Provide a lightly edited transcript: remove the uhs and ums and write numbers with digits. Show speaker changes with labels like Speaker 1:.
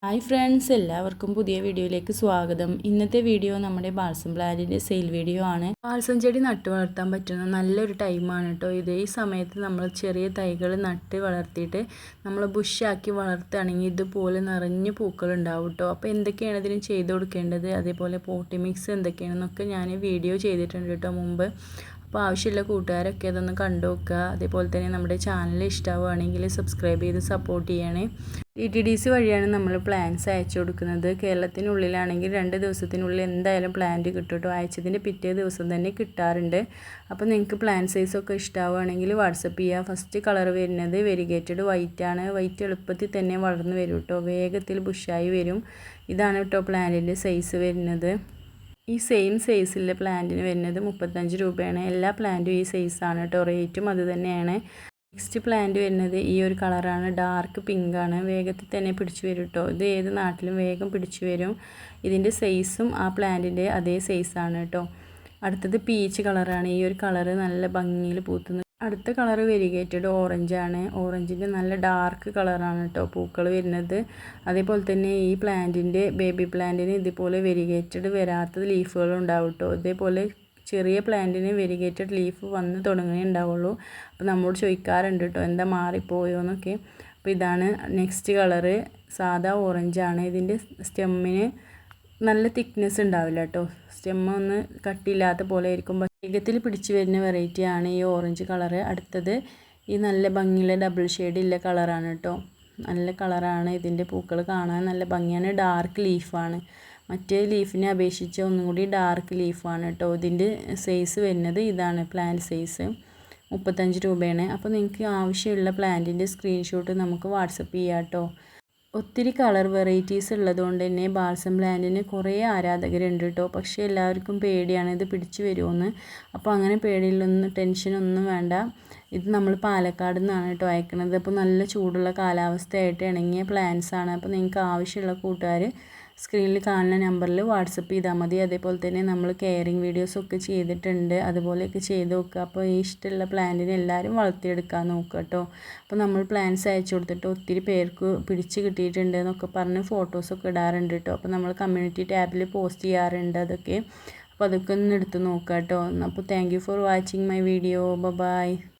Speaker 1: Hi friends, എല്ലാവർക്കും പുതിയ വീഡിയോയിലേക്ക് സ്വാഗതം. ഇന്നത്തെ വീഡിയോ നമ്മുടെ ബാൽസം പ്ലാന്റിൻ്റെ സെയിൽ വീഡിയോ ആണ്. ബാൽസം ചെടി നട്ട് വളർത്താൻ പറ്റുന്ന നല്ലൊരു ടൈമാണ് കേട്ടോ ഇത്. ഈ സമയത്ത് നമ്മൾ ചെറിയ തൈകൾ നട്ട് വളർത്തിയിട്ട് നമ്മൾ ബുഷാക്കി വളർത്തുകയാണെങ്കിൽ ഇതുപോലെ നിറഞ്ഞ് പൂക്കൾ ഉണ്ടാവും കേട്ടോ. അപ്പോൾ എന്തൊക്കെയാണ് ഇതിന് ചെയ്ത് കൊടുക്കേണ്ടത്, അതേപോലെ പോട്ടി മിക്സ് എന്തൊക്കെയാണെന്നൊക്കെ ഞാൻ വീഡിയോ ചെയ്തിട്ടുണ്ട് കേട്ടോ മുമ്പ്. അപ്പോൾ ആവശ്യമുള്ള കൂട്ടുകാരൊക്കെ അതൊന്ന് കണ്ടു നോക്കുക. അതേപോലെ തന്നെ നമ്മുടെ ചാനൽ ഇഷ്ടമാവുകയാണെങ്കിൽ സബ്സ്ക്രൈബ് ചെയ്ത് സപ്പോർട്ട് ചെയ്യണേ. DTDC വഴിയാണ് നമ്മൾ പ്ലാന്റ്സ് അയച്ചു കൊടുക്കുന്നത്. കേരളത്തിനുള്ളിലാണെങ്കിൽ 2 ദിവസത്തിനുള്ളിൽ എന്തായാലും പ്ലാന്റ് കിട്ടും കേട്ടോ. അയച്ചതിൻ്റെ പിറ്റേ ദിവസം തന്നെ കിട്ടാറുണ്ട്. അപ്പോൾ നിങ്ങൾക്ക് പ്ലാന്റ് സൈസൊക്കെ ഇഷ്ടമാവുകയാണെങ്കിൽ വാട്സപ്പ് ചെയ്യുക. ഫസ്റ്റ് കളർ വരുന്നത് വെരിഗേറ്റഡ് വൈറ്റ് ആണ്. വൈറ്റ് എളുപ്പത്തിൽ തന്നെ വളർന്നു വരും കേട്ടോ, വേഗത്തിൽ ബുഷായി വരും. ഇതാണ് കേട്ടോ പ്ലാന്റിൻ്റെ സൈസ് വരുന്നത്. ഈ സെയിം സൈസിലെ പ്ലാന്റിന് വരുന്നത് 35 രൂപയാണ്. എല്ലാ പ്ലാന്റും ഈ സൈസാണ് കേട്ടോ, റേറ്റും അത് തന്നെയാണ്. നെക്സ്റ്റ് പ്ലാന്റ് വരുന്നത് ഈ ഒരു കളറാണ്, ഡാർക്ക് പിങ്ക് ആണ്. വേഗത്തിൽ തന്നെ പിടിച്ചു വരും കേട്ടോ. ഇത് ഏത് നാട്ടിലും വേഗം പിടിച്ചു വരും. ഇതിൻ്റെ സൈസും ആ പ്ലാന്റിൻ്റെ അതേ സൈസാണ് കേട്ടോ. അടുത്തത് പീച്ച് കളറാണ്. ഈ ഒരു കളറ് നല്ല ഭംഗിയിൽ പൂത്തുന്നത്. അടുത്ത കളർ വെരിഗേറ്റഡ് ഓറഞ്ച് ആണ്. ഓറഞ്ചിൻ്റെ നല്ല ഡാർക്ക് കളറാണ് കേട്ടോ പൂക്കൾ വരുന്നത്. അതേപോലെ തന്നെ ഈ പ്ലാന്റിൻ്റെ ബേബി പ്ലാന്റിന് ഇതുപോലെ വെരിഗേറ്റഡ് വരാത്ത ലീഫുകൾ ഉണ്ടാവും കേട്ടോ. ഇതേപോലെ ചെറിയ പ്ലാന്റിന് വെരിഗേറ്റഡ് ലീഫ് വന്ന് തുടങ്ങുകയേ ഉണ്ടാവുള്ളൂ. അപ്പോൾ നമ്മോട് ചോദിക്കാറുണ്ട് കേട്ടോ, എന്താ മാറിപ്പോയോ എന്നൊക്കെ. അപ്പോൾ ഇതാണ് നെക്സ്റ്റ് കളറ്, സാധാ ഓറഞ്ചാണ്. ഇതിൻ്റെ സ്റ്റെമ്മിന് നല്ല തിക്നെസ് ഉണ്ടാവില്ല കേട്ടോ. സ്റ്റെമ്മ് ഒന്ന് കട്ടിയില്ലാത്ത പോലെ ആയിരിക്കും. വേഗത്തിൽ പിടിച്ചു വരുന്ന വെറൈറ്റിയാണ് ഈ ഓറഞ്ച് കളറ്. അടുത്തത് ഈ നല്ല ഭംഗിയുള്ള ഡബിൾ ഷെയ്ഡ് ഉള്ള കളറാണ് കേട്ടോ. നല്ല കളറാണ്. ഇതിൻ്റെ പൂക്കൾ കാണാൻ നല്ല ഭംഗിയാണ്. ഡാർക്ക് ലീഫാണ്. മറ്റേ ലീഫിനെ അപേക്ഷിച്ച് ഒന്നും കൂടി ഡാർക്ക് ലീഫാണ് കേട്ടോ. ഇതിൻ്റെ സൈസ് വരുന്നത് ഇതാണ്, പ്ലാന്റ് സൈസ് 35 രൂപയാണ്. അപ്പോൾ നിങ്ങൾക്ക് ആവശ്യമുള്ള പ്ലാന്റിൻ്റെ സ്ക്രീൻഷോട്ട് നമുക്ക് വാട്സപ്പ് ചെയ്യാം കേട്ടോ. ഒത്തിരി കളർ വെറൈറ്റീസ് ഉള്ളതുകൊണ്ട് തന്നെ ബാൽസം പ്ലാന്റിന് കുറേ ആരാധകരുണ്ട് കേട്ടോ. പക്ഷേ എല്ലാവർക്കും പേടിയാണ് ഇത് പിടിച്ചു വരുമോയെന്ന്. അപ്പോൾ അങ്ങനെ പേടിയിലൊന്നും ടെൻഷനൊന്നും വേണ്ട. ഇത് നമ്മൾ പാലക്കാട് നിന്നാണ് കേട്ടോ അയക്കുന്നത്. അപ്പോൾ നല്ല ചൂടുള്ള കാലാവസ്ഥയായിട്ട് ഇണങ്ങിയ പ്ലാന്റ്സ് ആണ്. അപ്പോൾ നിങ്ങൾക്ക് ആവശ്യമുള്ള കൂട്ടുകാർ സ്ക്രീനിൽ കാണുന്ന നമ്പറിൽ വാട്സപ്പ് ചെയ്താൽ മതി. അതേപോലെ തന്നെ നമ്മൾ കെയറിങ് വീഡിയോസൊക്കെ ചെയ്തിട്ടുണ്ട്, അതുപോലെയൊക്കെ ചെയ്ത് നോക്കുക. അപ്പോൾ ഈ ഇഷ്ടമുള്ള പ്ലാന്റിനെ എല്ലാവരും വളർത്തിയെടുക്കാൻ നോക്കുക കേട്ടോ. അപ്പോൾ നമ്മൾ പ്ലാന്റ്സ് അയച്ചു കൊടുത്തിട്ട് ഒത്തിരി പേർക്ക് പിടിച്ച് കിട്ടിയിട്ടുണ്ട് എന്നൊക്കെ പറഞ്ഞ് ഫോട്ടോസൊക്കെ ഇടാറുണ്ട് കേട്ടോ. അപ്പോൾ നമ്മൾ കമ്മ്യൂണിറ്റി ടാബിൽ പോസ്റ്റ് ചെയ്യാറുണ്ട് അതൊക്കെ. അപ്പോൾ അതൊക്കെ ഒന്ന് എടുത്ത് നോക്കുക കേട്ടോ. അപ്പോൾ thank you for watching my video. By.